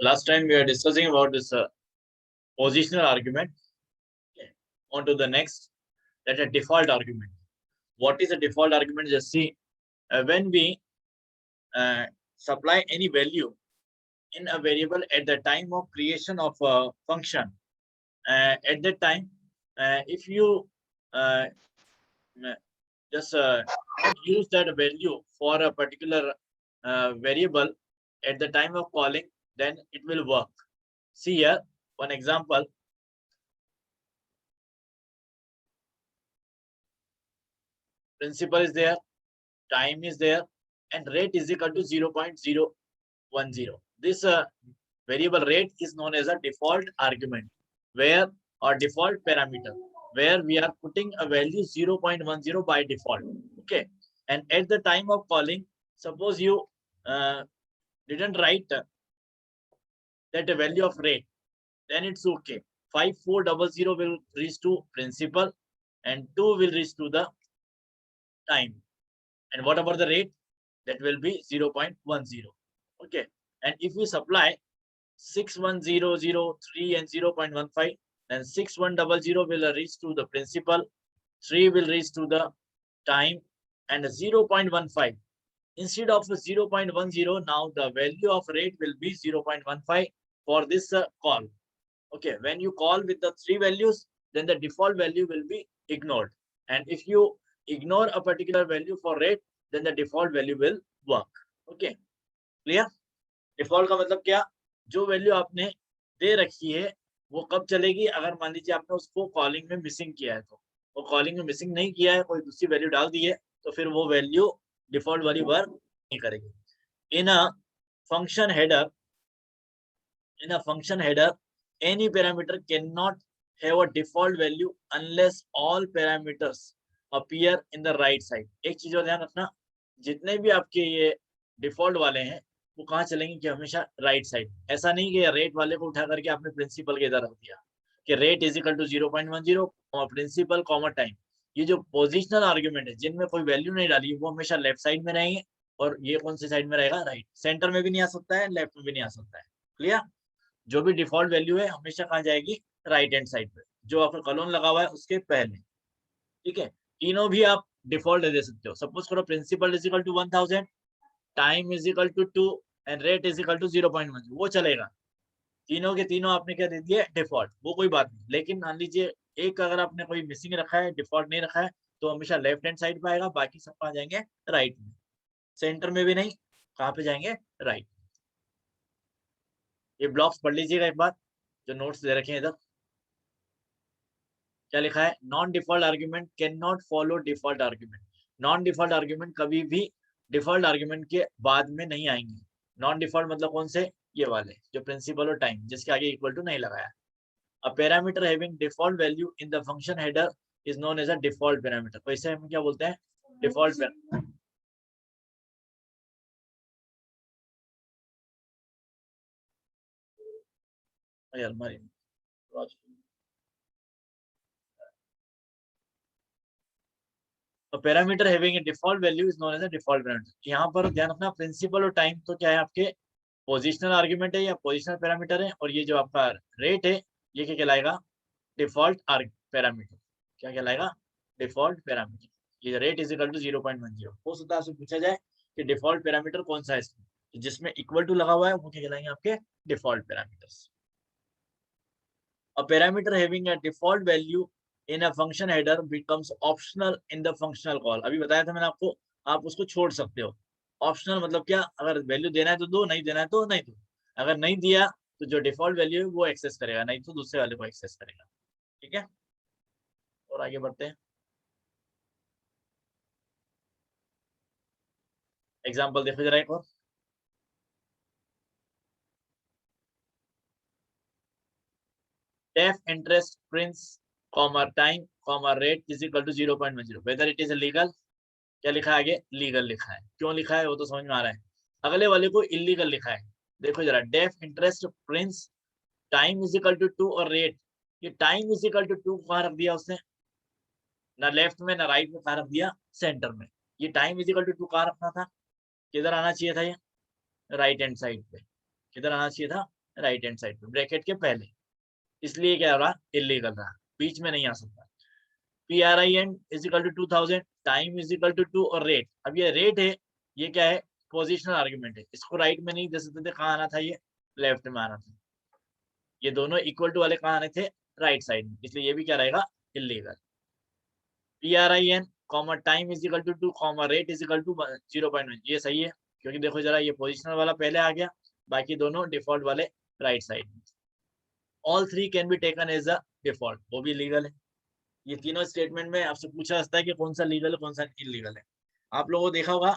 Last time we were discussing about this positional argument. Okay. On to the next, that a default argument. What is a default argument? Just see, when we supply any value in a variable at the time of creation of a function, at that time, if you just not use that value for a particular variable at the time of calling, then it will work. See here, one example. Principal is there, time is there, and rate is equal to 0.010. This variable rate is known as a default argument, where or default parameter, where we are putting a value 0.10 by default. Okay, and at the time of calling, suppose you didn't write that a value of rate, then it's okay. 5400 will reach to principal and 2 will reach to the time. And what about the rate? That will be 0.10. Okay, and if we supply 61003 and 0.15, then 6100 will reach to the principal, 3 will reach to the time, and 0.15. Instead of 0.10, now the value of rate will be 0.15 for this call. Okay, when you call with the 3 values, then the default value will be ignored. And if you ignore a particular value for rate, then the default value will work. Okay, clear? Default का मतलब क्या? जो value आपने दे रखी है वो कब चलेगी? अगर मान लीजिए आपने उसको कॉलिंग में मिसिंग किया है, तो वो कॉलिंग में मिसिंग नहीं किया है, कोई दूसरी वैल्यू डाल दी है, तो फिर वो वैल्यू डिफॉल्ट वाली वर्क नहीं करेगी. In a function header any parameter cannot have a default value unless all parameters appear in the right side. एक चीज और ध्यान रखना, जितने भी आपके ये डिफॉल्ट वाले हैं वो कहाँ चलेंगे कि हमेशा राइट साइड. ऐसा नहीं कि रेट वाले को उठा करके आपने प्रिंसिपल के इधर रख दिया कि rate is equal to 0.10 principal comma time. ये जो पोजिशनल आर्ग्यूमेंट है जिनमें कोई वैल्यू नहीं डाली वो हमेशा लेफ्ट साइड में रहेंगे, और ये कौन सी साइड में रहेगा? राइट. सेंटर में भी नहीं आ सकता है, लेफ्ट में भी नहीं आ सकता है. क्लियर? जो भी डिफॉल्ट वैल्यू है हमेशा कहाँ जाएगी? राइट हैंड साइड पे, जो आपका कॉलम लगा हुआ है उसके पहले. ठीक है, तीनों भी आप डिफॉल्ट दे सकते हो. सपोज करो principal is equal to 1000, time is equal to 2 and rate is equal to 0.1, वो चलेगा. तीनों के तीनों आपने क्या दे दिए? डिफॉल्ट. वो कोई बात नहीं. लेकिन मान लीजिए एक अगर आपने कोई मिसिंग रखा है, डिफॉल्ट नहीं रखा है, तो हमेशा लेफ्ट हैंड साइड पे आएगा, बाकी सब कहाँ जाएंगे? राइट में. सेंटर में भी नहीं, कहाँ पे जाएंगे? राइट. ये ब्लॉक्स पढ़ लीजिएगा एक बार, जो नोट्स दे रखे हैं इधर. क्या लिखा है? Non default argument can not follow default argument. Non default argument कभी भी डिफॉल्ट आर्ग्यूमेंट के बाद में नहीं आएंगे. नॉन डिफॉल्ट मतलब कौन से? ये वाले जो प्रिंसिपल और टाइम, जिसके आगे इक्वल टू नहीं लगाया. A parameter having default value in the function header is known as a default parameter. तो इसे हम क्या बोलते हैं? Default parameter. Parameter having a default value is known as a default parameter. यहाँ पर ध्यान रखना, प्रिंसिपल और टाइम तो क्या है? आपके पोजिशनल आर्ग्यूमेंट है या पोजिशनल पैरामीटर है, और ये जो आपका रेट है ये क्या कहलाएगा? Default parameter. क्या कहलाएगा? Default parameter. ये रेट इज इक्वल टू 0.10. हो सकता है आपसे पूछा जाए कि डिफॉल्ट पैरामीटर कौन सा है इसमें, जिसमें इक्वल टू लगा हुआ है वो क्या कहलाएंगे? आपके default parameters. A parameter having a default value in a function header becomes optional in the functional call. अभी बताया था मैंने आपको, आप उसको छोड़ सकते हो. ऑप्शनल मतलब क्या? अगर वैल्यू देना है तो दो, नहीं देना है तो नहीं दो. अगर नहीं दिया तो जो डिफॉल्ट वैल्यू है वो एक्सेस करेगा, नहीं तो दूसरे वाले को एक्सेस करेगा. ठीक है, और आगे बढ़ते हैं. एग्जाम्पल देखो जरा एक और. Def interest prince comma time comma rate is equal to 0.10 whether it is legal. क्या लिखा है आगे? लीगल लिखा है. क्यों लिखा है वो तो समझ में आ रहा है. अगले वाले को इलीगल लिखा है. देखो जरा, def interest prince time is equal to 2 और रेट. ये टाइम इज इक्वल टू 2 कहाँ रख दिया उसने? ना लेफ्ट में ना राइट में, कहाँ रख दिया? सेंटर में. ये टाइम इज इक्वल टू 2 कहाँ रखना था? किधर आना चाहिए था? ये राइट हैंड साइड पे. किधर आना चाहिए था? राइट हैंड साइड पे, ब्रैकेट के पहले, इसलिए क्या हो रहा, इलीगल रहा, बीच में नहीं आ सकता। PRIN is equal to 2000, time is equal to 2 और रेट, अब ये रेट है, ये क्या है, पोजिशनल आर्ग्यूमेंट है, इसको राइट में नहीं दे सकते थे, कहाँ आना था, ये लेफ्ट में आना था, ये दोनों इक्वल टू वाले कहाँ आने थे, राइट साइड में, इसलिए ये भी क्या रहेगा, illegal. PRIN comma time is equal to 2 comma rate is equal to 0.1, ये सही है, क्योंकि देखो जरा ये पोजिशनल वाला पहले आ गया, बाकी दोनों डिफॉल्ट वाले राइट साइड में। All three can be taken as a default, वो भी लीगल है। ये तीनों स्टेटमेंट में आपसे पूछा जाता है कि कौन सा लीगल है कौन सा इलीगल है। आप लोगों को देखा होगा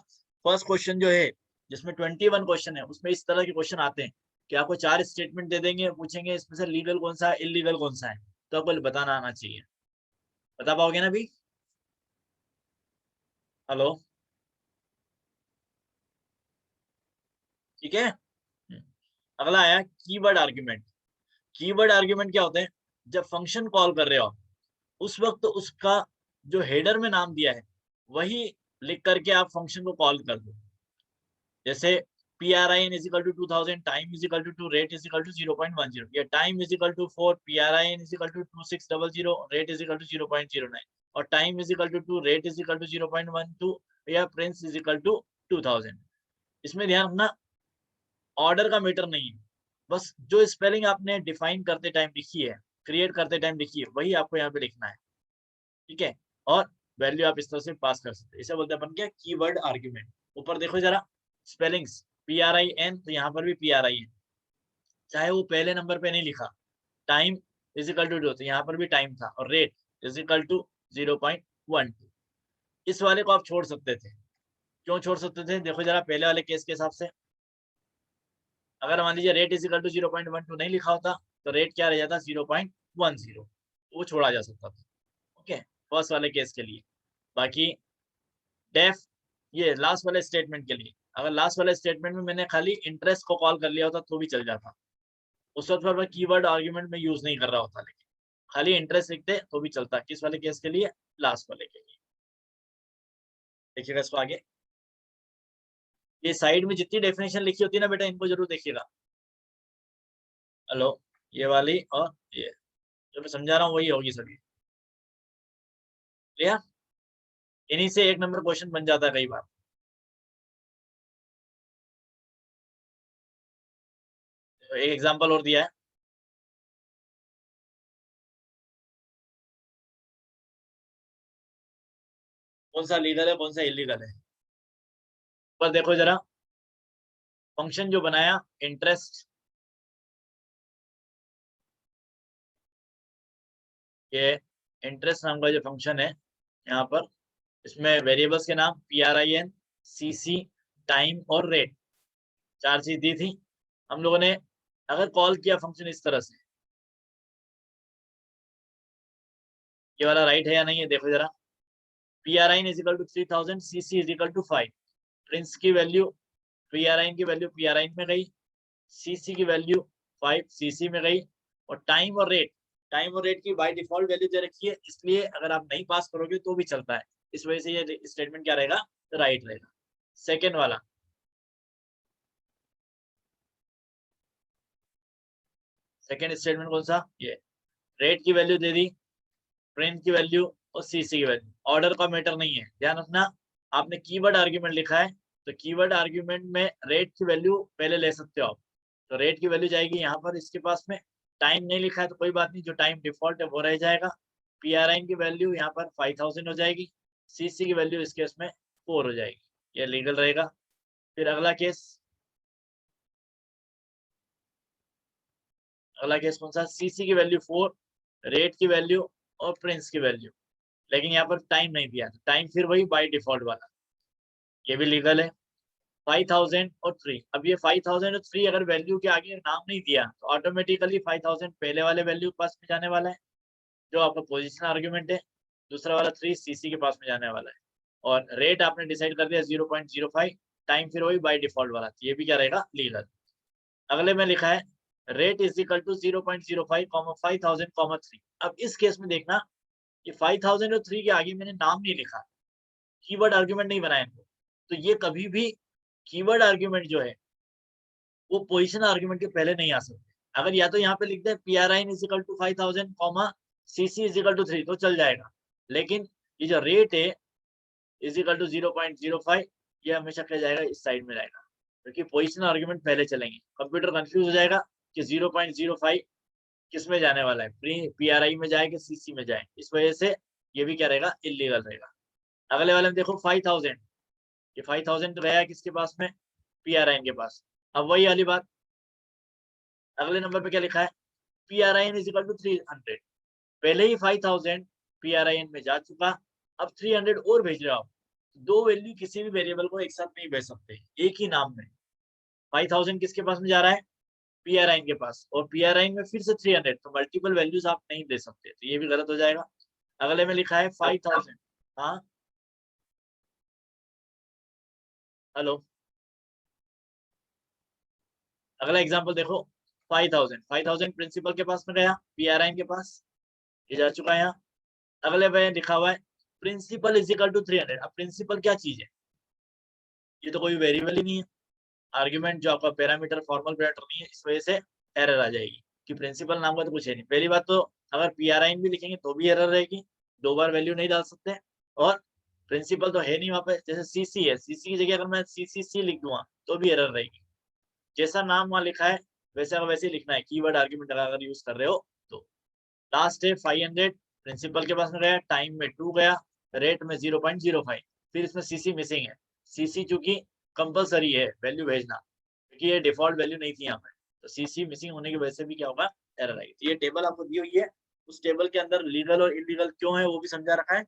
फर्स्ट क्वेश्चन जो है जिसमें 21 क्वेश्चन है, उसमें इस तरह के क्वेश्चन आते हैं कि आपको 4 स्टेटमेंट दे देंगे, पूछेंगे इसमें से लीगल कौन सा है इलीगल कौन सा है, तो आपको बताना आना चाहिए। बता पाओगे ना अभी? हेलो, ठीक है। अगला आया कीवर्ड आर्ग्यूमेंट। कीवर्ड आर्ग्यूमेंट क्या होते हैं, जब फंक्शन कॉल कर रहे हो आप, उस वक्त तो उसका जो हेडर में नाम दिया है वही लिख करके आप फंक्शन को कॉल कर दो। जैसे PRIN is equal to 2000, time is equal to 2, rate is equal to 0.10, या time is equal to 4, PRIN is equal to 2600, rate is equal to 0.09, और time is equal to 2, rate is equal to 0.12, या prince is equal to 2000। इसमें ध्यान रखना order का matter नहीं है, बस जो स्पेलिंग आपने डिफाइन करते टाइम लिखी है, क्रिएट करते टाइम लिखी है, वही आपको यहाँ पे लिखना है, ठीक है। और वैल्यू आप इस तरह से पास कर सकते हैं, इसे बोलते हैं अपन क्या, कीवर्ड आर्ग्यूमेंट। ऊपर देखो जरा स्पेलिंग्स, PRIN, तो यहाँ पर भी PRIN, चाहे वो पहले नंबर पे नहीं लिखा। टाइम इज इक्वल टू 2, तो यहाँ पर भी टाइम था, और रेट इज इक्वल टू 0.12। इस वाले को आप छोड़ सकते थे, क्यों छोड़ सकते थे, देखो जरा पहले वाले केस के हिसाब से, अगर मान लीजिए रेट इज इक्वल टू 0.12 नहीं लिखा होता, तो रेट क्या रह जाता, 0.10, वो छोड़ा जा सकता था, ओके, फर्स्ट वाले केस के लिए। बाकी डेफ, ये लास्ट वाले स्टेटमेंट के लिए, अगर लास्ट वाले स्टेटमेंट में मैंने खाली इंटरेस्ट को कॉल कर लिया होता तो भी चल जाता, उस वक्त पर मैं कीवर्ड आर्गुमेंट में यूज नहीं कर रहा होता, लेकिन खाली इंटरेस्ट लिखते तो भी चलता। किस वाले केस के लिए, लास्ट वाले के लिए। देखिएगा इसको आगे, ये साइड में जितनी डेफिनेशन लिखी होती है ना बेटा, इनको जरूर देखिएगा। हेलो, ये वाली और ये जो मैं समझा रहा हूँ वही होगी सभी, क्लियर। इन्हीं से एक नंबर क्वेश्चन बन जाता है कई बार। एक एग्जांपल और दिया है, कौन सा लीगल है कौन सा इलीगल है। पर देखो जरा, फंक्शन जो बनाया इंटरेस्ट, ये इंटरेस्ट नाम का जो फंक्शन है यहाँ पर, इसमें वेरिएबल्स के नाम PRIN, CC, टाइम और रेट, 4 चीज दी थी हम लोगों ने। अगर कॉल किया फंक्शन इस तरह से, ये वाला राइट है या नहीं है, देखो जरा। PRIN is equal to 3000, CC is equal to 5, prince की वैल्यू, PRIN की वैल्यू PRIN में गई, CC की वैल्यू 5 CC में गई, और टाइम और रेट, टाइम और रेट की बाय डिफॉल्ट वैल्यू दे रखी है, इसलिए अगर आप नहीं पास करोगे तो भी चलता है, इस वजह से ये स्टेटमेंट क्या रहेगा, राइट रहेगा। सेकेंड वाला, सेकेंड स्टेटमेंट कौन सा, ये रेट की वैल्यू दे दी, प्रिंट की वैल्यू और CC की वैल्यू, ऑर्डर का मैटर नहीं है, ध्यान रखना। आपने कीवर्ड आर्ग्यूमेंट लिखा है, तो कीवर्ड आर्ग्यूमेंट में रेट की वैल्यू पहले ले सकते हो आप, तो रेट की वैल्यू जाएगी यहाँ पर इसके पास में। टाइम नहीं लिखा है तो कोई बात नहीं, जो टाइम डिफॉल्ट है वो रह जाएगा। PRIN की वैल्यू यहाँ पर 5000 हो जाएगी, CC की वैल्यू इस केस में 4 हो जाएगी, ये लीगल रहेगा। फिर अगला केस, अगला केस कौन सा, CC की वैल्यू 4, रेट की वैल्यू और प्रिंस की वैल्यू, लेकिन यहाँ पर टाइम नहीं दिया, टाइम फिर वही बाय डिफॉल्ट वाला, ये भी लीगल है। 5000 और 3, अब ये 5000 और 3 अगर वैल्यू के आगे नाम नहीं दिया तो ऑटोमेटिकली 5000 पहले वाले वैल्यू के पास में जाने वाला है, जो आपका पोजीशन आर्ग्यूमेंट है, दूसरा वाला 3 CC के पास में जाने वाला है, और रेट आपने डिसाइड कर दिया 0.05, टाइम फिर वही बाय डिफॉल्ट वाला, ये भी क्या रहेगा, लीगल। अगले में लिखा है रेट इज इक्वल टू 0.05, 5000, 3। अब इस केस में देखना, ये 5000 और 3 के आगे मैंने नाम नहीं लिखा, कीवर्ड आर्ग्यूमेंट नहीं बनाया इनको, तो ये कभी भी कीवर्ड आर्ग्यूमेंट जो है वो पोजीशन आर्ग्यूमेंट के पहले नहीं आ सकते। अगर या तो यहाँ पे लिख दे PRIN is equal to 5000 comma CC is equal to 3 तो चल जाएगा, लेकिन ये जो रेट है इज इक्वल टू 0.05 ये हमेशा क्या जाएगा, इस साइड में जाएगा, क्योंकि पोजीशन आर्ग्यूमेंट पहले चलेंगे। कंप्यूटर कंफ्यूज हो जाएगा कि 0.05 किस में जाने वाला है, PRI में जाए कि CC में जाए, इस वजह से ये भी क्या रहेगा, इलीगल रहेगा। अगले वाले में देखो 5000, ये 5000 गया किसके पास में, PRI के पास। अब वही वाली बात, अगले नंबर पे क्या लिखा है, PRIN इज इक्वल टू 300, पहले ही 5000 PRIN में जा चुका, अब 300 और भेज रहा हूं। दो वैल्यू किसी भी वेरिएबल को एक साथ नहीं भेज सकते एक ही नाम में। 5000 किसके पास में जा रहा है, PRIN के पास, और PRIN में फिर से 300, तो मल्टीपल वैल्यूज आप नहीं दे सकते, तो ये भी गलत हो जाएगा। अगले में लिखा है 5000, हाँ हेलो, अगला एग्जांपल देखो 5000 प्रिंसिपल के पास में गया, PRIN के पास ये जा चुका है यहाँ। अगले में लिखा हुआ है प्रिंसिपल इज इक्वल टू 300। अब प्रिंसिपल क्या चीज है, ये तो कोई वेरिएबल ही नहीं है, आर्ग्यूमेंट जो आपका पैरामीटर फॉर्मल पैरामीटर नहीं है, इस वजह से एरर आ जाएगी कि प्रिंसिपल नाम का तो कुछ है नहीं। पहली बात तो अगर PRIN भी लिखेंगे तो भी एरर रहेगी, दो बार वैल्यू नहीं डाल सकते, और प्रिंसिपल तो है नहीं वहां पे। जैसे CC है, CC की जगह अगर मैं CCC लिख दूंगा तो भी एरर रहेगी। जैसा नाम वहां लिखा है वैसे वैसे लिखना है, कीवर्ड आर्ग्यूमेंट अगर यूज कर रहे हो तो। लास्ट है 500, प्रिंसिपल के पास में गया, टाइम में 2 गया, रेट में 0.05, फिर इसमें CC मिसिंग है। CC चूंकि कंपलसरी है वैल्यू भेजना, क्योंकि ये डिफॉल्ट वैल्यू नहीं थी यहाँ पे, तो CC मिसिंग होने की वजह से भी क्या होगा, एरर आएगी। तो ये टेबल आपको दी हुई है, उस टेबल के अंदर लीगल और इलीगल क्यों है वो भी समझा रखा है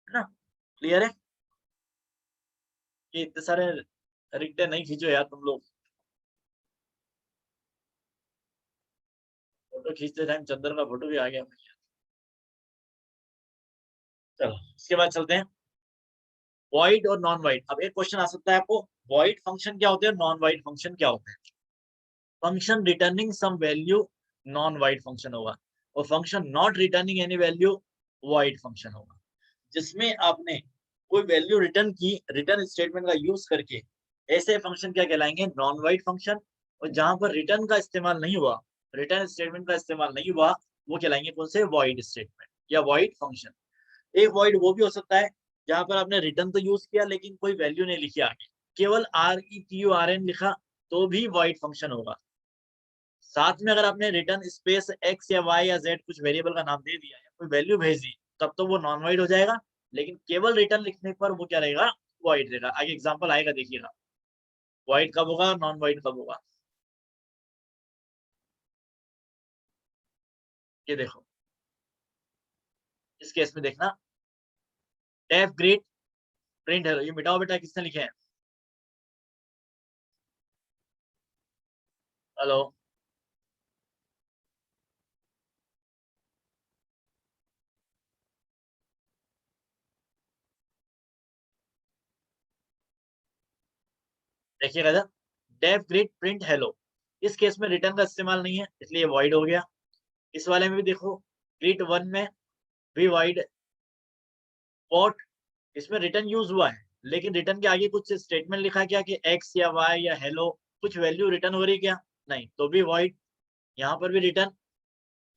ना, क्लियर है। कि इतने सारे रिक्टे नहीं खींचो यार तुम लोग, फोटो खींचते टाइम चंद्र का फोटो भी आ गया। चलो इसके बाद चलते हैं वॉइड और नॉन वाइड। अब एक क्वेश्चन आ सकता है आपको, वॉइड फंक्शन क्या होते हैं, नॉन वाइड फंक्शन क्या होते हैं। Function returning some value non void function होगा, और function not returning any value void function होगा। जिसमें आपने कोई वैल्यू रिटर्न की, रिटर्न स्टेटमेंट का यूज करके, ऐसे फंक्शन क्या कहलाएंगे, नॉन वाइड फंक्शन। और जहां पर रिटर्न का इस्तेमाल नहीं हुआ, रिटर्न स्टेटमेंट का इस्तेमाल नहीं हुआ, वो कहलाएंगे कौन से, वॉइड स्टेटमेंट या वॉइड फंक्शन। एक वॉइड वो भी हो सकता है जहां पर आपने रिटर्न तो यूज किया लेकिन कोई वैल्यू नहीं लिखी आगे, केवल RETURN लिखा, तो भी वॉइड फंक्शन होगा। साथ में अगर आपने रिटर्न स्पेस X या Y या Z कुछ वेरिएबल का नाम दे दिया या कोई वैल्यू भेज दी, तब तो वो नॉन वाइड हो जाएगा। लेकिन केवल रिटर्न लिखने पर वो क्या रहेगा, वॉइड रहेगा। आगे एग्जांपल आएगा, देखिएगा वॉइड कब होगा, नॉन वाइड कब होगा। ये देखो, इस केस में देखना, डेफ ग्रीट प्रिंट है, ये मिटाओ बेटा, किसने लिखे हैं, हेलो, देखिएगा जरा, डेफ ग्रीट प्रिंट हेलो, इस केस में रिटर्न का इस्तेमाल नहीं है इसलिए वॉइड हो गया। इस वाले में भी देखो, ग्रीट 1 में भी वॉइड, पॉट, इसमें रिटर्न यूज हुआ है लेकिन रिटर्न के आगे कुछ स्टेटमेंट लिखा है क्या कि X या Y या हेलो कुछ वैल्यू रिटर्न हो रही क्या, नहीं, तो भी वॉइड। यहाँ पर भी रिटर्न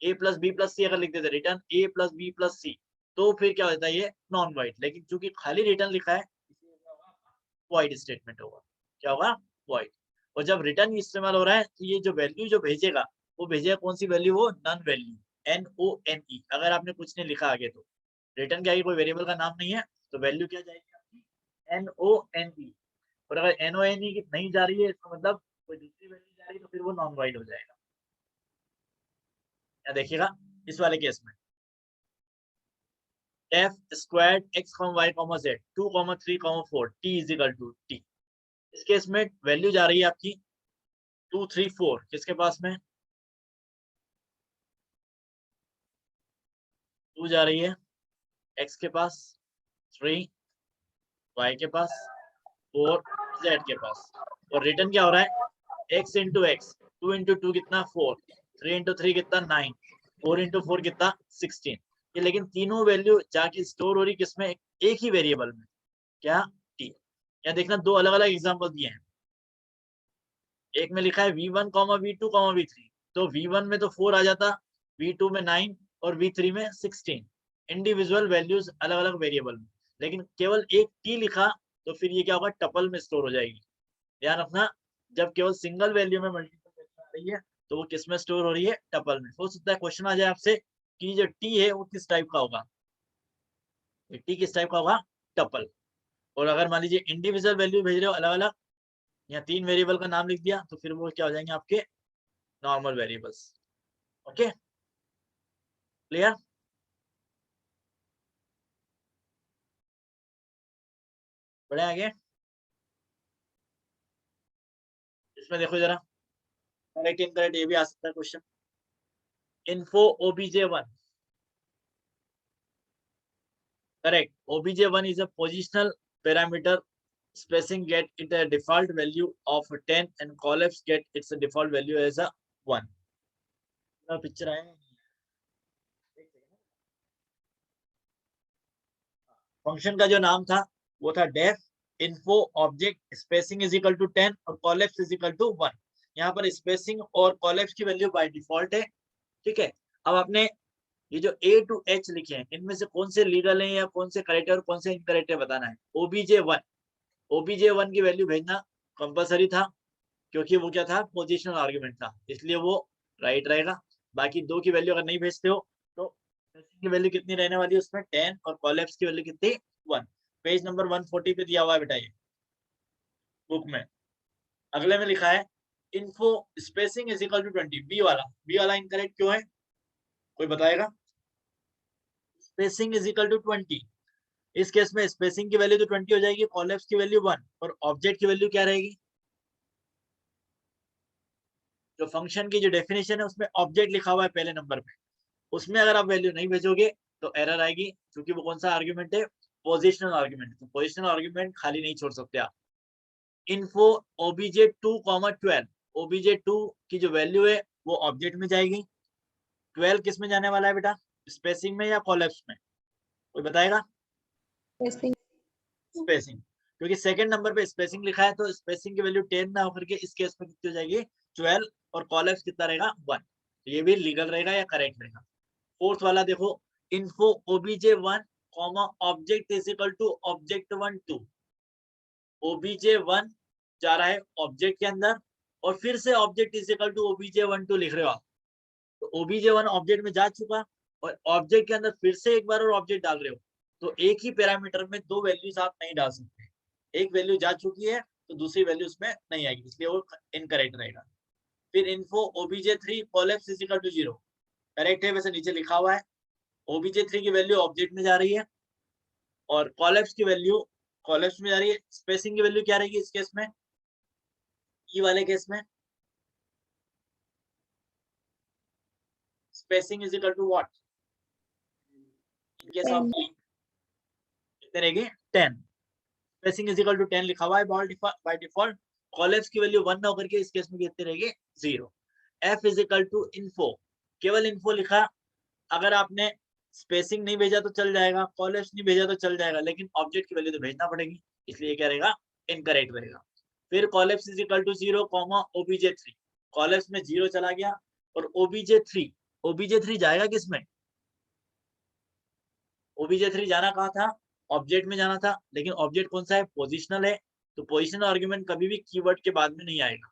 A+B+C अगर लिख देते, रिटर्न A+B+C, तो फिर क्या होता है, ये नॉन वाइड। लेकिन चूंकि खाली रिटर्न लिखा है, वॉइड स्टेटमेंट होगा, क्या होगा, वॉइड। और जब रिटर्न इस्तेमाल हो रहा है तो ये जो वैल्यू जो भेजेगा, वो भेजेगा कौन सी वैल्यू, वो नन वैल्यू, NONE, अगर आपने कुछ नहीं लिखा आगे तो। रिटर्न के आगे कोई वेरिएबल का नाम नहीं है तो वैल्यू क्या जाएगी आपकी, NONE। और अगर NONE की नहीं जा रही है, इसका मतलब कोई दूसरी वैल्यू जा रही है, तो फिर वो नॉन वाइड हो जाएगा। या देखिएगा इस वाले केस में, f squared x, y, z 2, 3, 4 t is equal to t। इस केस में वैल्यू जा रही है आपकी 2, 3, 4, किसके पास में, 2 जा रही है x के पास, 3 y के पास, 4 z के पास। और रिटर्न क्या हो रहा है, x इंटू एक्स, 2 इंटू 2 कितना 4, 3 इंटू 3 कितना 9, 4 इंटू 4 कितना 16। ये लेकिन तीनों वैल्यू जाके स्टोर हो रही किसमें, एक ही वेरिएबल में, क्या, t। या देखना दो अलग अलग एग्जांपल दिए हैं, एक में लिखा है v1, v2, v3, तो v1 में तो 4 आ जाता, v2 में 9 और v3 में 16 इंडिविजुअल वैल्यूज अलग अलग वेरिएबल में। लेकिन केवल एक t लिखा तो फिर ये क्या होगा, टपल में स्टोर हो जाएगी। ध्यान रखना, जब केवल सिंगल वैल्यू में मल्टीपल वैल्यू आ रही है तो वो किस में स्टोर हो रही है, टपल में। हो सकता है क्वेश्चन आ जाए आपसे कि जो t है वो किस टाइप का होगा, t किस टाइप का होगा, टपल। और अगर मान लीजिए इंडिविजुअल वैल्यू भेज रहे हो अलग अलग, या 3 वेरिएबल का नाम लिख दिया, तो फिर वो क्या हो जाएंगे आपके, नॉर्मल वेरिएबल्स। Okay, clear. बढ़े आगे, इसमें देखो जरा, करेक्ट इनकरेक्ट ये भी आ सकता है question. Info obj1, correct, obj1 is a positional parameter. Spacing get it a default value of 10 and collapse get its default value as a 1. Picture आया, फंक्शन का जो नाम था वो था def info object spacing is equal to 10 और collapse is equal to 1। यहाँ पर स्पेसिंग और कॉलेप्स की वैल्यू बाय डिफॉल्ट है, ठीक है। अब आपने ये जो A to H लिखे हैं, इनमें से कौन से लीगल है या कौन से करेक्ट है और कौन से इनकरेक्ट है बताना है। OBJ1 की वैल्यू भेजना कंपलसरी था, क्योंकि वो क्या था, पोजिशनल आर्ग्यूमेंट था, इसलिए वो राइट रहेगा। बाकी दो की वैल्यू अगर नहीं भेजते हो तो की वैल्यू कितनी रहने वाली है उसमें, 10 और कॉलेप्स की वैल्यू कितनी, 1। पेज नंबर 140 पे दिया हुआ है बेटा ये बुक में। अगले में लिखा है info spacing is equal to 20, B वाला इनकरेक्ट क्यों है, कोई बताएगा। स्पेसिंग इज इक्वल टू 20, इस केस में स्पेसिंग की वैल्यू तो 20 हो जाएगी, कॉलेप्स की वैल्यू 1 और ऑब्जेक्ट की वैल्यू क्या रहेगी। जो फंक्शन की जो डेफिनेशन है उसमें ऑब्जेक्ट लिखा हुआ है पहले नंबर पे, उसमें अगर आप वैल्यू नहीं भेजोगे तो एरर आएगी, क्योंकि वो कौन सा आर्ग्यूमेंट है, पोजिशनल आर्ग्यूमेंट। तो पोजिशनल आर्ग्यूमेंट खाली नहीं छोड़ सकते आप। इन्फो obj2, 12, obj2 की जो वैल्यू है वो ऑब्जेक्ट में जाएगी। 12 किस में जाने वाला है बेटा, स्पेसिंग में या कॉलेप्स में, कोई बताएगा। स्पेसिंग, क्योंकि सेकंड नंबर पे स्पेसिंग लिखा है तो स्पेसिंग की वैल्यू 10 ना होकर के इस केस में कितनी हो जाएगी, 12, और कॉलेप्स कितना रहेगा, 1। तो ये भी लीगल रहेगा या करेक्ट रहेगा। फोर्थ वाला देखो, info obj1, object is equal to object 2। obj1 जा रहा है ऑब्जेक्ट के अंदर और फिर से object is equal to obj1 2 लिख रहे हो आप, तो obj1 ऑब्जेक्ट में जा चुका और ऑब्जेक्ट के अंदर फिर से एक बार और ऑब्जेक्ट डाल रहे हो, तो एक ही पैरामीटर में दो वैल्यूज आप नहीं डाल सकते। एक वैल्यू जा चुकी है तो दूसरी वैल्यू उसमें नहीं आएगी, इसलिए वो इनकरेक्ट रहेगा। फिर info obj3 collapse is equal to 0, correct है, वैसे नीचे लिखा हुआ है। obj3 की वैल्यू ऑब्जेक्ट में जा रही है और कॉलेप्स की वैल्यू कॉलेप्स में जा रही है। स्पेसिंग की वैल्यू क्या रहेगी इस केस में, ई वाले केस में, spacing is equal to what, in case of E कितने रहेगी, 10। स्पेसिंग इज इक्वल टू 10 लिखा हुआ है बाय डिफॉल्ट। कॉलेप्स की वैल्यू 1 ना होकर के इस केस में कितनी रहेगी, 0। F is equal to info, केवल इन्फो लिखा, अगर आपने स्पेसिंग नहीं भेजा तो चल जाएगा, कॉलेप्स नहीं भेजा तो चल जाएगा, लेकिन ऑब्जेक्ट की वैल्यू तो भेजना पड़ेगी, इसलिए क्या रहेगा, इनकरेक्ट रहेगा। फिर collapse is equal to 0, obj3, collapse में 0 चला गया और obj3 जाएगा किसमें, obj3 जाना कहाँ था, ऑब्जेक्ट में जाना था, लेकिन ऑब्जेक्ट कौन सा है, पोजिशनल है, तो पोजिशनल आर्ग्यूमेंट कभी भी कीवर्ड के बाद में नहीं आएगा।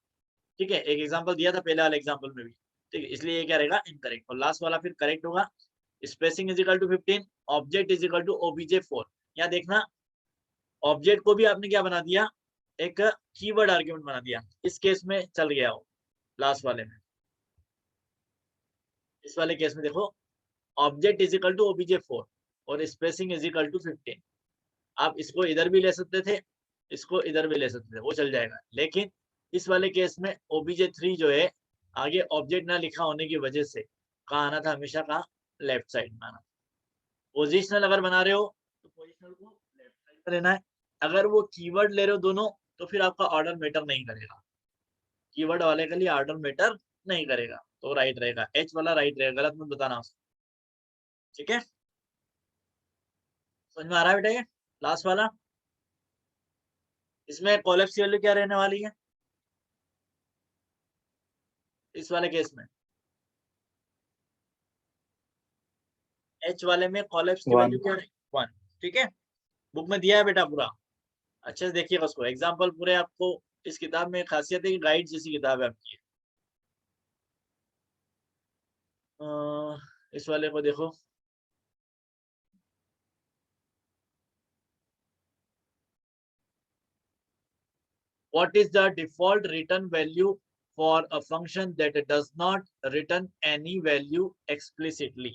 ठीक है, एक एग्जांपल दिया था पहले वाले एग्जांपल में भी, ठीक है, इसलिए ये क्या रहेगा, इनकरेक्ट। और लास्ट वाला फिर करेक्ट होगा, spacing is equal to 15, object is equal to obj4। यहाँ देखना, ऑब्जेक्ट को भी आपने क्या बना दिया, एक कीवर्ड आर्ग्यूमेंट बना दिया, इस केस में चल गया हो लास्ट वाले में। इस वाले केस में देखो, object is equal to obj4 और स्पेसिंग इज इक्वल टू 15। आप इसको इधर भी ले सकते थे, इसको इधर भी ले सकते थे, वो चल जाएगा, लेकिन इस वाले केस में obj3 जो है आगे ऑब्जेक्ट ना लिखा होने की वजह से कहाँ आना था, हमेशा कहाँ, लेफ्ट साइड में आना। पोजिशनल अगर बना रहे हो तो पोजिशनल को लेफ्ट साइड पर लेना है, अगर वो कीवर्ड ले रहे हो दोनों तो फिर आपका ऑर्डर मैटर नहीं करेगा, कीवर्ड वाले के लिए ऑर्डर मैटर नहीं करेगा, तो राइट रहेगा, एच वाला राइट रहेगा, गलत मत बताना उसको। ठीक है, समझ में आ रहा है बेटा ये लास्ट वाला। इसमें कॉलेप्स की वैल्यू क्या रहने वाली है, इस वाले केस में एच वाले में कॉलेप्स की वैल्यू क्या है 1, ठीक है। बुक में दिया है बेटा पूरा, अच्छे से देखिएगा उसको, एग्जाम्पल पूरे आपको इस किताब में खासियत है कि गाइड जैसी किताब है आपकी। इस वाले को देखो, what is the default return value for a function that does not return any value explicitly?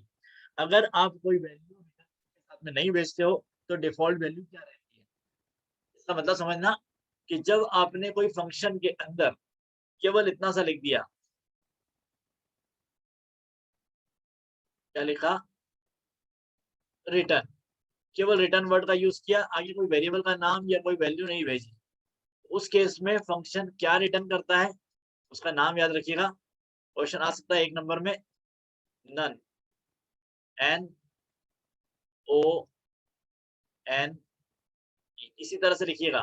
अगर आप कोई वैल्यू के साथ में नहीं भेजते हो तो डिफॉल्ट वैल्यू क्या रहती है? इसका मतलब समझना कि जब आपने कोई फंक्शन के अंदर केवल इतना सा लिख दिया, क्या लिखा, रिटर्न, केवल रिटर्न वर्ड का यूज किया, आगे कोई वेरिएबल का नाम या कोई वैल्यू नहीं भेजी, उस केस में फंक्शन क्या रिटर्न करता है, उसका नाम याद रखिएगा। क्वेश्चन आ सकता है 1 नंबर में, नन, एन ओ एन, इसी तरह से लिखिएगा,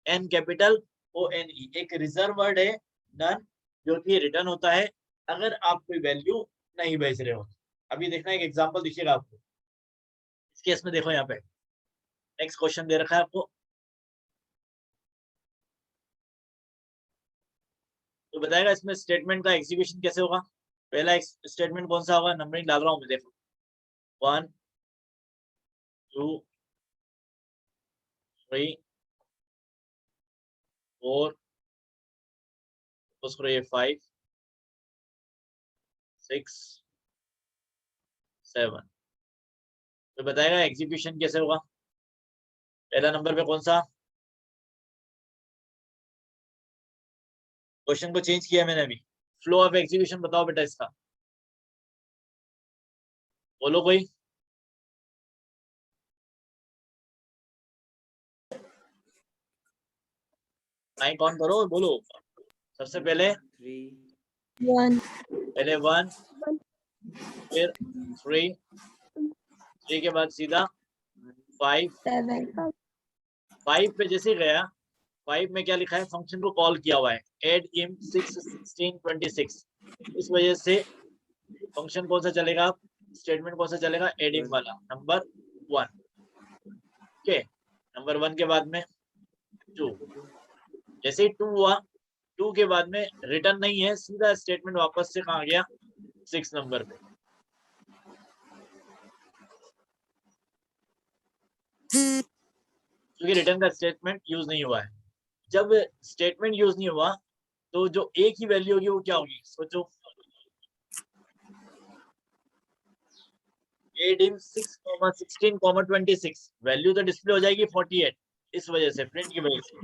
N capital O N E, एक रिजर्व वर्ड है नन, जो कि रिटर्न होता है अगर आप कोई वैल्यू नहीं भेज रहे हो। अभी देखना एक एग्जांपल दिखेगा आपको इस केस में, देखो यहाँ पे नेक्स्ट क्वेश्चन दे रखा है आपको, तो बताएगा इसमें स्टेटमेंट का एग्जीक्यूशन कैसे होगा। पहला स्टेटमेंट कौन सा होगा, नंबरिंग डाल रहा हूँ मैं, देखो 1 2 3 4, उसको ये 5 6 7, तो बताएगा एग्जीक्यूशन कैसे होगा। पहला नंबर पे कौन सा, क्वेश्चन को चेंज किया मैंने अभी, फ्लो ऑफ एग्जीक्यूशन बताओ बेटा इसका, बोलो कोई, माइक ऑन करो, बोलो। सबसे पहले 1, पहले 1, फिर 3, 3 के बाद सीधा 5, 7, 5 पे जैसे गया, 5 में क्या लिखा है, फंक्शन को कॉल किया हुआ है, एड इम 6 16 26, इस वजह से फंक्शन कौन सा चलेगा, स्टेटमेंट कौन सा चलेगा, एडिंग वाला, नंबर 1, ओके। नंबर 1 के बाद में 2, जैसे ही 2 हुआ, 2 के बाद में रिटर्न नहीं है, सीधा स्टेटमेंट वापस से कहाँ गया, 6 नंबर पे, क्योंकि रिटर्न का स्टेटमेंट यूज नहीं हुआ है। जब स्टेटमेंट यूज नहीं हुआ तो जो एक ही वैल्यू होगी वो क्या होगी, सोचो, एडिंग 6 16 26, वैल्यू तो डिस्प्ले हो जाएगी 48, इस वजह से, प्रिंट की वजह से,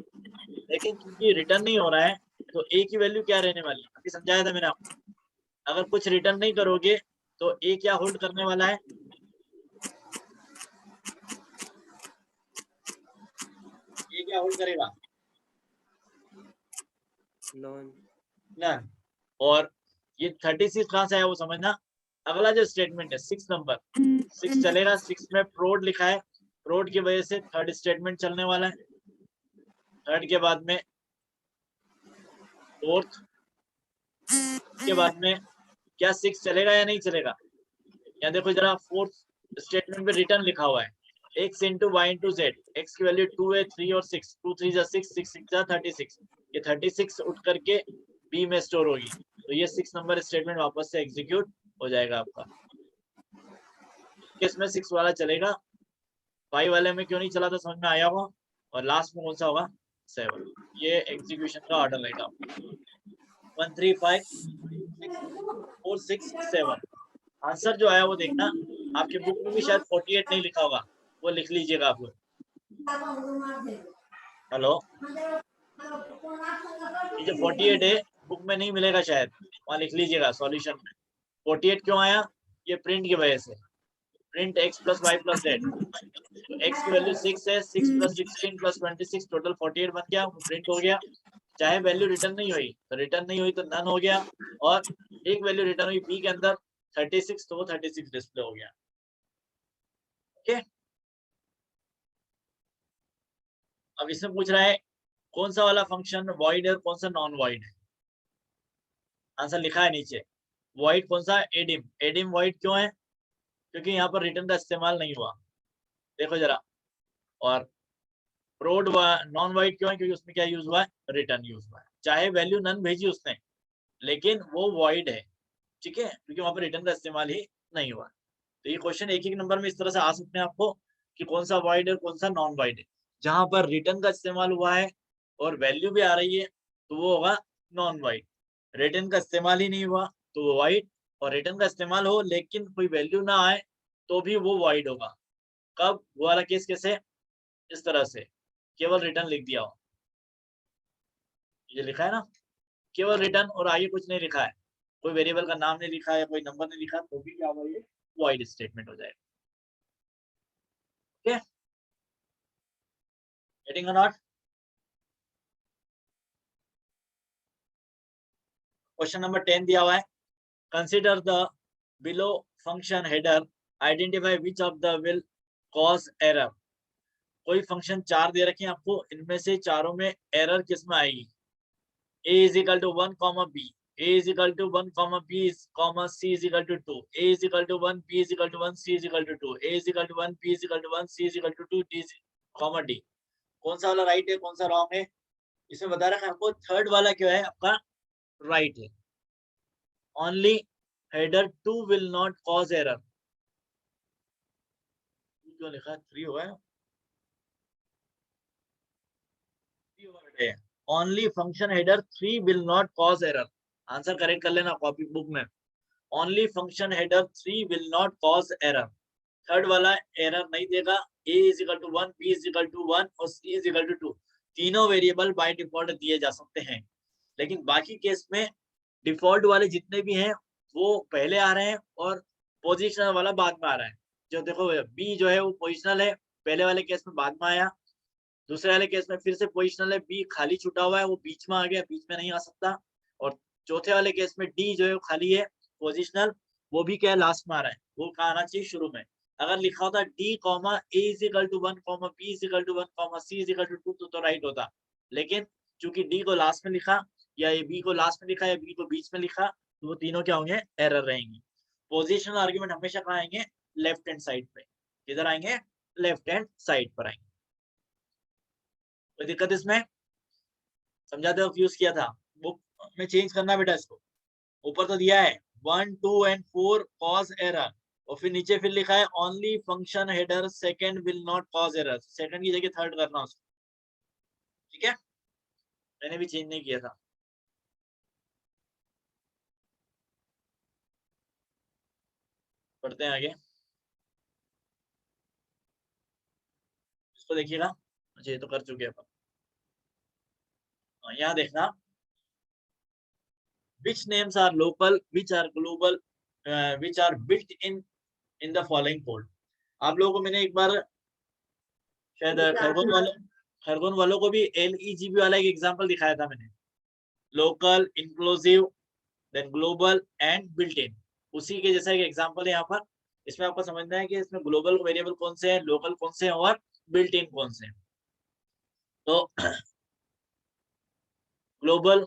लेकिन क्योंकि रिटर्न नहीं हो रहा है तो ए की वैल्यू क्या रहने वाली है, अभी समझाया था मैंने आपको, अगर कुछ रिटर्न नहीं करोगे तो ए क्या होल्ड करने वाला है, ए क्या होल्ड करेगा, नन। और ये 36 कहां से आया वो समझना। अगला जो स्टेटमेंट है 6 नंबर, 6 चलेगा, 6 में प्रोड लिखा है, प्रोड की वजह से थर्ड स्टेटमेंट चलने वाला है, थर्ड के बाद में फोर्थ, के बाद में क्या 6 चलेगा या नहीं चलेगा, यहाँ देखो जरा, फोर्थ स्टेटमेंट में रिटर्न लिखा हुआ है, x into Y into Z, X की वैल्यू 2 है, 3 और 6, 2 3 जा 6, 6 6 जा 36, ये 36 उठ करके b में स्टोर होगी, तो ये 6 नंबर स्टेटमेंट वापस से एग्जीक्यूट हो जाएगा आपका। किसमें 6 वाला चलेगा, 5 वाले में क्यों नहीं चला था समझ में आया होगा, और लास्ट में कौन सा होगा, 7, ये एग्जीक्यूशन का ऑर्डर रहेगा 1 3 5 6 4 6 7। आंसर जो आया वो देखना, आपके बुक में भी शायद 48 नहीं लिखा होगा, वो लिख लीजिएगा आप। हेलो, ये जो 48 है बुक में नहीं मिलेगा शायद, वहां लिख लीजिएगा सॉल्यूशन में। 48 क्यों आया, ये प्रिंट की वजह से, print x plus Y plus Z, तो x की वैल्यू 6 है, 6 प्लस 16 प्लस 26 टोटल 48 बन गया, वो प्रिंट हो गया। चाहे वैल्यू रिटर्न नहीं हुई तो रिटर्न नहीं हुई तो नन हो गया, और एक वैल्यू रिटर्न हुई b के अंदर 36, तो वो 36 डिस्प्ले हो गया, ओके। अब इसमें पूछ रहा है कौन सा वाला फंक्शन वॉइड है और कौन सा नॉन वॉइड है। आंसर लिखा है नीचे। वॉइड कौन सा? एडिम। एडिम वॉइड क्यों है? क्योंकि यहाँ पर रिटर्न का इस्तेमाल नहीं हुआ, देखो जरा। और प्रोड नॉन वाइड क्यों है? क्योंकि उसमें क्या यूज हुआ है? रिटर्न यूज हुआ है। चाहे वैल्यू नन भेजी उसने, लेकिन वो वॉइड है, ठीक है, क्योंकि वहां पर रिटर्न का इस्तेमाल ही नहीं हुआ। तो ये क्वेश्चन एक एक नंबर में इस तरह से आ सकते हैं आपको कि कौन सा वाइड है कौन सा नॉन वाइड है। जहां पर रिटर्न का इस्तेमाल हुआ है और वैल्यू भी आ रही है तो वो होगा नॉन वाइड। रिटर्न का इस्तेमाल ही नहीं हुआ तो वो वाइड, और रिटर्न का इस्तेमाल हो लेकिन कोई वैल्यू ना आए तो भी वो वाइड होगा। कब? वो वाला केस कैसे? इस तरह से, केवल रिटर्न लिख दिया हो, ये लिखा है ना, केवल रिटर्न और आगे कुछ नहीं लिखा है, कोई वेरिएबल का नाम नहीं लिखा है, कोई नंबर नहीं लिखा, तो भी क्या होगा? ये वाइड स्टेटमेंट हो जाएगा। ओके, गेटिंग और नॉट? क्वेश्चन नंबर 10 दिया हुआ है, consider the below function header, identify which of the will cause error. कोई फंक्शन 4 दे रखे हैं आपको, इनमें से चारों में एरर किस में आएगी? a is equal to 1 comma b, a is equal to 1 comma b is comma c is equal to 2, a is equal to 1, b is equal to 1, c is equal to 2, a is equal to 1, b is equal to 1, c is equal to 2, d is comma d। कौन सा वाला right है कौन सा wrong है? इसमें बता रखा है आपको, थर्ड वाला क्या है आपका? राइट है। Only header 2 will not cause error. क्यों लिखा है 3 हुआ है? Only function header 3 will not cause error. Answer correct कर लेना कॉपी बुक में। Only function header 3 will not cause error. Third वाला एरर नहीं देगा। a is equal to 1, b is equal to 1 और c is equal to 2 तीनों variable by default दिए जा सकते हैं, लेकिन बाकी केस में डिफॉल्ट वाले जितने भी हैं वो पहले आ रहे हैं और पोजिशनल वाला बाद में आ रहा है। जो देखो b जो है वो पोजिशनल है, पहले वाले केस में बाद में आया, दूसरे वाले केस में फिर से पोजिशनल है, b खाली छूटा हुआ है वो बीच में आ गया, बीच में नहीं आ सकता। और चौथे वाले केस में d जो है वो खाली है पोजिशनल, वो भी क्या है लास्ट में आ रहा है, वो कहाँ आना चाहिए? शुरू में। अगर लिखा होता d comma a is equal to 1 comma b is equal to 1 comma c is equal to 2 तो राइट होता, लेकिन चूंकि d को लास्ट में लिखा या ये b को लास्ट में लिखा या b को बीच में लिखा तो वो तीनों क्या होंगे? एरर रहेंगे। पोजिशनल आर्ग्यूमेंट हमेशा कहाँ आएंगे? लेफ्ट हैंड साइड पे। किधर आएंगे? लेफ्ट हैंड साइड पर आएंगे। कोई दिक्कत इसमें? समझाते वक्त यूज किया था, बुक में चेंज करना बेटा इसको। ऊपर तो दिया है 1, 2 एंड 4 कॉज एरर, और फिर नीचे फिर लिखा है only function header second will not cause error, second की जगह थर्ड करना उसको, ठीक है? मैंने भी चेंज नहीं किया था। पढ़ते हैं आगे, इसको देखिएगा। अच्छा ये तो कर चुके अपन। यहाँ देखना, which names are local, which are global, which are built in the following code। आप लोगों को मैंने एक बार शायद खरगोन वालों को भी LEGB वाला एक एग्जांपल दिखाया था मैंने, local, inclusive, then global and built in. उसी के जैसा एक एग्जांपल है यहाँ पर। इसमें आपको समझना है कि इसमें ग्लोबल वेरिएबल कौन से हैं, लोकल कौन से हैं और बिल्ट इन कौन से हैं। तो ग्लोबल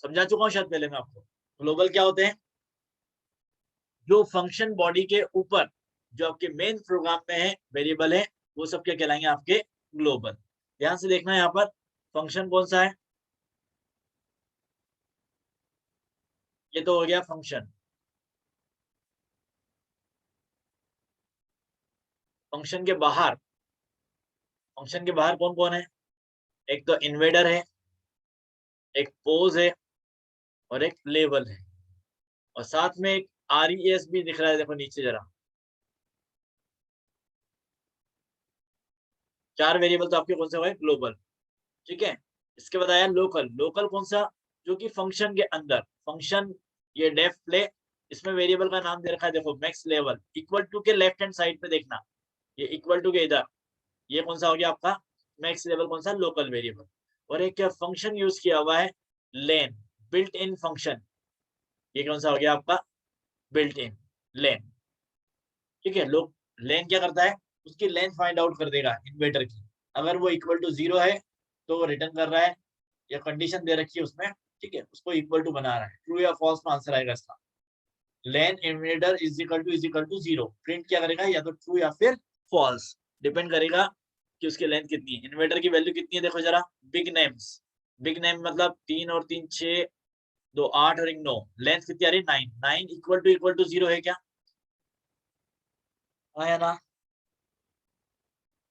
समझा चुका हूँ शायद पहले मैं आपको। ग्लोबल क्या होते हैं? जो फंक्शन बॉडी के ऊपर जो आपके मेन प्रोग्राम में है वेरिएबल है, वो सब क्या कहलाएंगे? आपके ग्लोबल। ध्यान से देखना यहाँ पर फंक्शन कौन सा है, ये तो हो गया फंक्शन। फंक्शन के बाहर, फंक्शन के बाहर कौन कौन है? एक तो इन्वेडर है, एक पोज है और एक लेबल है, और साथ में एक RES भी दिख रहा है, देखो नीचे जरा। 4 वेरिएबल तो आपके कौन से हुए? ग्लोबल, ठीक है। इसके बाद आया लोकल। लोकल कौन सा? जो कि फंक्शन के अंदर, फंक्शन ये डेफ प्ले, इसमें वेरिएबल का नाम दे रखा है, देखो मैक्स लेवल इक्वल टू के लेफ्ट हैंड साइड पे देखना, ये इक्वल टू के इधर, ये कौन सा हो गया आपका? मैक्स लेवल कौन सा? Local variable. और एक फंक्शन यूज किया हुआ है लेन, बिल्ट इन फंक्शन, ये कौन सा हो गया आपका? बिल्ट इन लेन, ठीक है। लोग लेन क्या करता है? उसकी लेंथ फाइंड आउट कर देगा इन्वेटर की, अगर वो इक्वल टू 0 है तो वो रिटर्न कर रहा है, या कंडीशन दे रखी है उसमें ठीक है, उसको इक्वल टू बना रहा है, ट्रू या फॉल्स में आंसर आएगा इसका। Len invader is equal to 0 print क्या करेगा, या तो ट्रू या फिर फॉल्स, डिपेंड करेगा कि उसकी लेंथ कितनी है। इन्वेडर की वैल्यू कितनी है देखो जरा, बिग नेम्स, बिग नेम मतलब 3 और 3 6, 2 8 और 1 9, लेंथ कितनी आ रही है 9, 9 इक्वल टू 0 है क्या, हाँ या ना,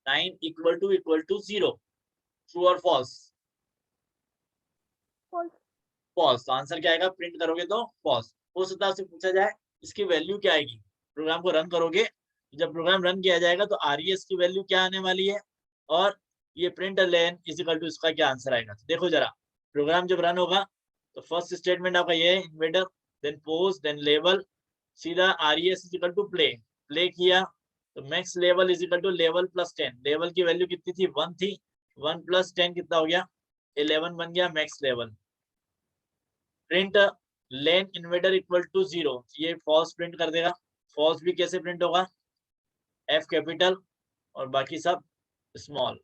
9 इक्वल टू 0, ट्रू और फॉल्स, फॉल्स। तो आंसर क्या आएगा, प्रिंट करोगे तो फॉल्स। हो सकता है आपसे पूछा जाए इसकी वैल्यू क्या आएगी, प्रोग्राम को रन करोगे, जब प्रोग्राम रन किया जाएगा तो RES की वैल्यू क्या आने वाली है, और ये print len is equal to इसका क्या आंसर आएगा। तो देखो जरा, प्रोग्राम जब रन होगा तो फर्स्ट स्टेटमेंट आपका ये है, invader, then post, then level, सीधा RES is equal to play, play किया तो max level is equal to level plus 10, level की वैल्यू कितनी थी 1 थी, 1 प्लस 10 कितना हो गया 11 बन गया max level. Print len invader equal to 0, ये फॉल्स प्रिंट कर देगा। फॉल्स भी कैसे प्रिंट होगा, F कैपिटल और बाकी सब small.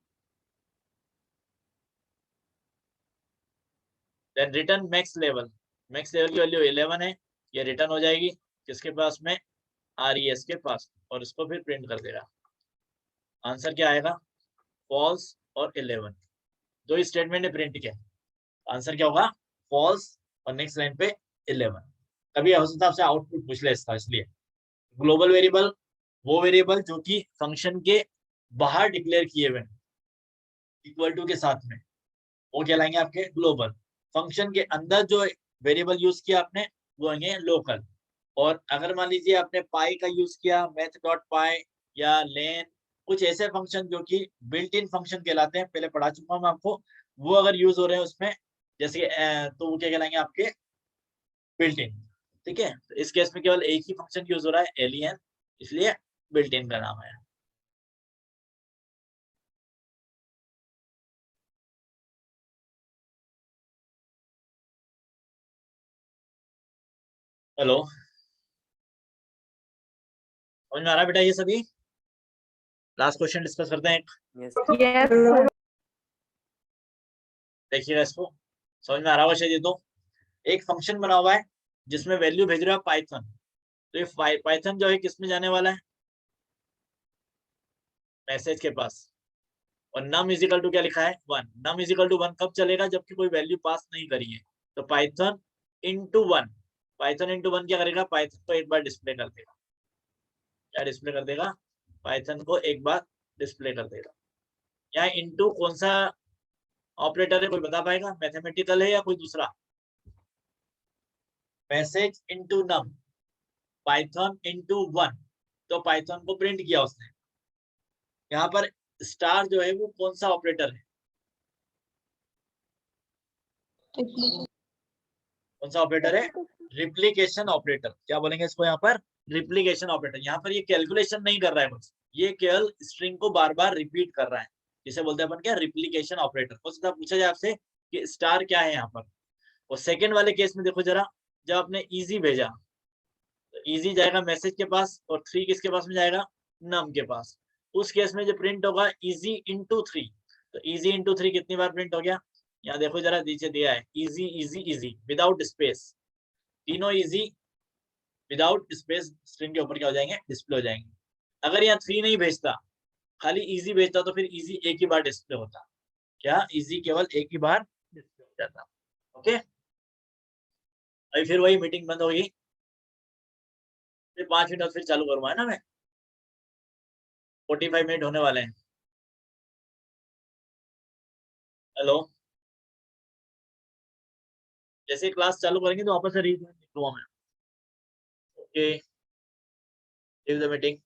Then return max level, max level की वैल्यू 11 है, ये रिटर्न हो जाएगी किसके पास में, RES के पास, और इसको फिर प्रिंट कर देगा। आंसर क्या आएगा, फॉल्स और 11, दो ही स्टेटमेंट ने प्रिंट किया, आंसर क्या होगा फॉल्स, और नेक्स्ट लाइन पे 11। कभी हो सकता है आपसे आउटपुट पूछ ले इसका, इसलिए ग्लोबल वेरिएबल वो वेरिएबल जो कि फंक्शन के बाहर डिक्लेयर किए हुए इक्वल टू के साथ में, वो कहलाएंगे आपके ग्लोबल। फंक्शन के अंदर जो वेरिएबल यूज किया आपने वो होंगे लोकल। और अगर मान लीजिए आपने पाई का यूज किया, मैथ डॉट पाई या लेन, कुछ ऐसे फंक्शन जो कि बिल्ट इन फंक्शन कहलाते हैं, पहले पढ़ा चुका हूं मैं आपको, वो अगर यूज हो रहे हैं उसमें, जैसे तो वो क्या कहलाएंगे आपके बिल्ट इन। ठीक है, तो इस केस में केवल एक ही फंक्शन यूज हो रहा है एलियन, इसलिए बिल्ट इन का नाम है। हेलो, समझ में आ रहा है बेटा ये सभी। लास्ट क्वेश्चन डिस्कस करते हैं। Yes. देखिएगा इसको, समझ में आ रहा होगा शायद ये। तो एक फंक्शन बना हुआ है जिसमें वैल्यू भेज रहा है पाइथन, तो ये पाइथन जो है किस में जाने वाला है, मैसेज के पास। और नम इजिकल टू क्या लिखा है 1, नम इजिकल टू 1 कब चलेगा, जबकि कोई वैल्यू पास नहीं करी है। तो पाइथन इंटू 1, पाइथन इंटू 1 क्या करेगा, पाइथन को एक बार डिस्प्ले कर देगा। क्या डिस्प्ले कर देगा, पाइथन को एक बार डिस्प्ले कर देगा। यहाँ इंटू कौन सा ऑपरेटर है, कोई बता पाएगा, मैथमेटिकल है या कोई दूसरा। मैसेज इंटू नम, पाइथन इंटू 1, तो पाइथन को प्रिंट किया उसने। यहाँ पर स्टार जो है वो कौन सा ऑपरेटर है, कौन सा ऑपरेटर है, रिप्लीकेशन ऑपरेटर। क्या बोलेंगे इसको यहाँ पर, रिप्लीकेशन ऑपरेटर। यहाँ पर ये कैलकुलेशन नहीं कर रहा है कुछ, ये केवल स्ट्रिंग को बार बार रिपीट कर रहा है, जिसे बोलते हैं अपन क्या, रिप्लीकेशन ऑपरेटर। हो सकता है पूछा जाए आपसे कि स्टार क्या है यहाँ पर। और सेकंड वाले केस में देखो जरा, जब आपने इजी भेजा तो इजी जाएगा मैसेज के पास, और 3 किसके पास में जाएगा, नम के पास। उस केस में जो प्रिंट होगा इजी इंटू 3, तो इजी इंटू 3 कितनी बार प्रिंट हो गया, यहाँ देखो जरा नीचे दिया है, easy easy easy without space, तीनों इजी विदाउट स्पेस स्क्रीन के ऊपर क्या हो जाएंगे, डिस्प्ले हो जाएंगे। अगर यहाँ 3 नहीं भेजता, खाली इजी भेजता, तो फिर इजी एक ही बार डिस्प्ले होता, क्या इजी केवल एक ही बार डिस्प्ले हो जाता। ओके, अभी फिर वही मीटिंग बंद होगी, फिर 5 मिनट फिर चालू करूंगा, है ना मैं, 45 मिनट होने वाले हैं। हेलो, जैसे क्लास चालू करेंगे तो वापस से रीजन निकलूंगा मैं। Okay, leave the meeting.